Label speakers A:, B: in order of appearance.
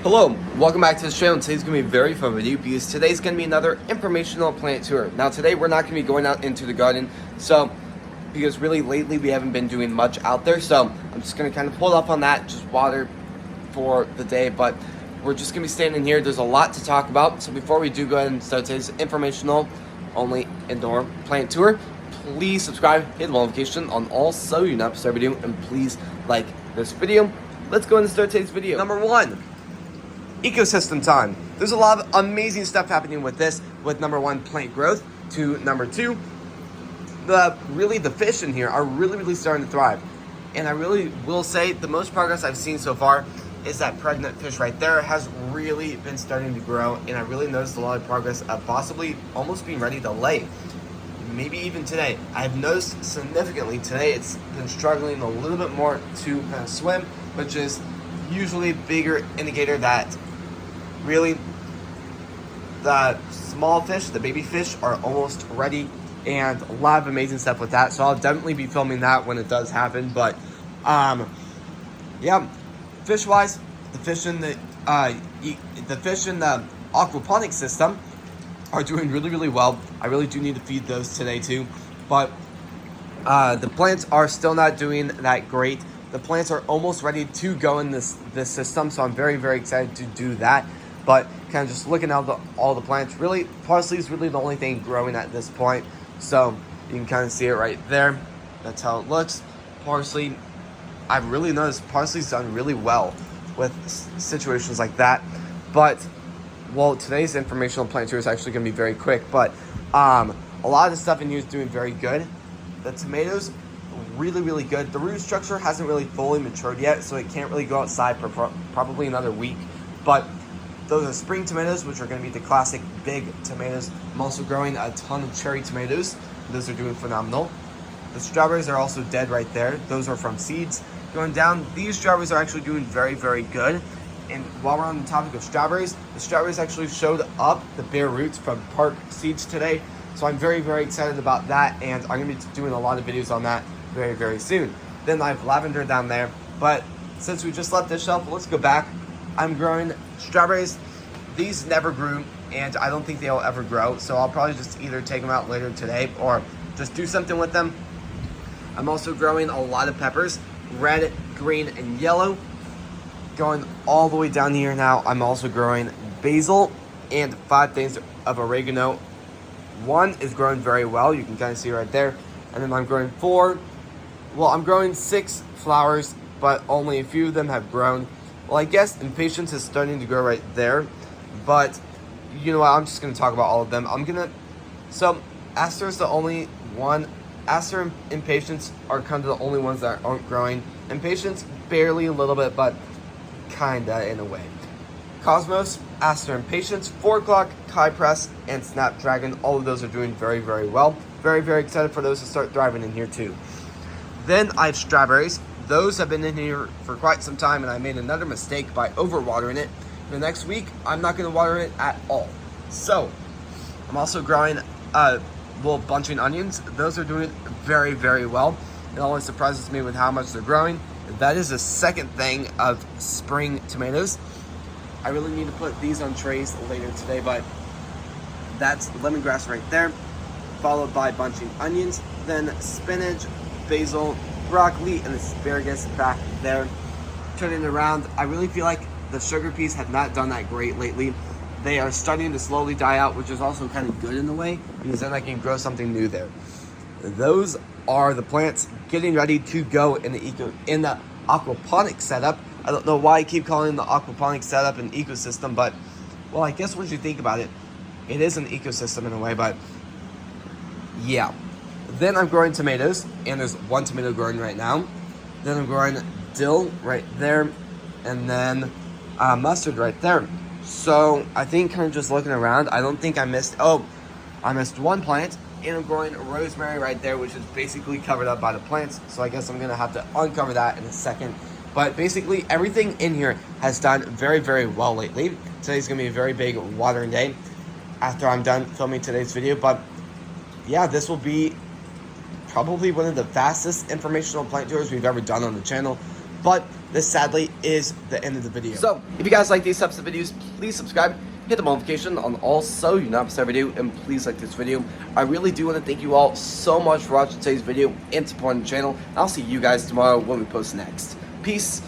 A: Hello, welcome back to the channel. Today's going to be a very fun video because today's going to be another informational plant tour. Now today we're not going to be going out into the garden, because really lately we haven't been doing much out there, so I'm just going to kind of hold up on that, just water for the day, but we're just going to be staying in here. There's a lot to talk about, so before we do go ahead and start today's informational only indoor plant tour, please subscribe, hit the notification on all so you not miss our video, and please like this video. Let's go ahead and start today's video. Number one, ecosystem time. There's a lot of amazing stuff happening with this, with number one, plant growth, to number two, the fish in here are really starting to thrive. And I really will say the most progress I've seen so far is that pregnant fish right there has really been starting to grow, and I really noticed a lot of progress of possibly almost being ready to lay. Maybe even today. I've noticed significantly today it's been struggling a little bit more to kind of swim, which is usually a bigger indicator that really the small fish, the baby fish, are almost ready, and a lot of amazing stuff with that. So I'll definitely be filming that when it does happen. But yeah, fish wise, the fish in the aquaponics system are doing really well. I really do need to feed those today too, but the plants are still not doing that great. The plants are almost ready to go in this system, so I'm very excited to do that. But kind of just looking at all the plants, really, parsley is really the only thing growing at this point. So you can kind of see it right there. That's how it looks. Parsley, I've really noticed parsley's done really well with situations like that. But, well, today's informational plant tour is actually going to be very quick. But a lot of the stuff in here is doing very good. The tomatoes, really good. The root structure hasn't really fully matured yet, so it can't really go outside for probably another week. But those are spring tomatoes, which are going to be the classic big tomatoes. I'm also growing a ton of cherry tomatoes. Those are doing phenomenal. The strawberries are also dead right there. Those are from seeds. Going down, these strawberries are actually doing very good. And while we're on the topic of strawberries, the strawberries actually showed up the bare roots from park seeds today. So I'm very excited about that, and I'm going to be doing a lot of videos on that very soon. Then I have lavender down there, but since we just left this shelf, let's go back. I'm growing strawberries. These never grew, and I don't think they'll ever grow, so I'll probably just either take them out later today or just do something with them. I'm also growing a lot of peppers, red, green, and yellow. Going all the way down here now, I'm also growing basil and 5 things of oregano. One is growing very well, you can kind of see right there. And then I'm growing 6 flowers, but only a few of them have grown. Well, I guess Impatience is starting to grow right there, but you know what, I'm just going to talk about all of them. So Aster is the only one. Aster and Impatience are kind of the only ones that aren't growing. Impatience, barely a little bit, but kinda in a way. Cosmos, Aster and Patience, 4 o'clock, Kai Press, and Snapdragon, all of those are doing very well. Very excited for those to start thriving in here too. Then I have strawberries. Those have been in here for quite some time, and I made another mistake by overwatering it. The next week, I'm not going to water it at all. So, I'm also growing bunching onions. Those are doing very well. It always surprises me with how much they're growing. That is the second thing of spring tomatoes. I really need to put these on trays later today, but that's lemongrass right there, followed by bunching onions, then spinach, basil, broccoli, and asparagus back there. Turning it around, I really feel like the sugar peas have not done that great lately. They are starting to slowly die out, which is also kind of good in a way, because then I can grow something new there. Those are the plants getting ready to go in the aquaponics setup. I don't know why I keep calling the aquaponics setup an ecosystem, but well, I guess once you think about it, it is an ecosystem in a way, but yeah. Then I'm growing tomatoes, and there's 1 tomato growing right now. Then I'm growing dill right there, and then mustard right there. So I think kind of just looking around, I don't think I missed 1 plant, and I'm growing rosemary right there, which is basically covered up by the plants. So I guess I'm going to have to uncover that in a second. But basically everything in here has done very well lately. Today's going to be a very big watering day after I'm done filming today's video. But yeah, this will be probably one of the fastest informational plant tours we've ever done on the channel. But this sadly is the end of the video. So if you guys like these types of videos, please subscribe, hit the notification on all so you not miss every video, and please like this video. I really do want to thank you all so much for watching today's video and supporting the channel. I'll see you guys tomorrow when we post next. Peace.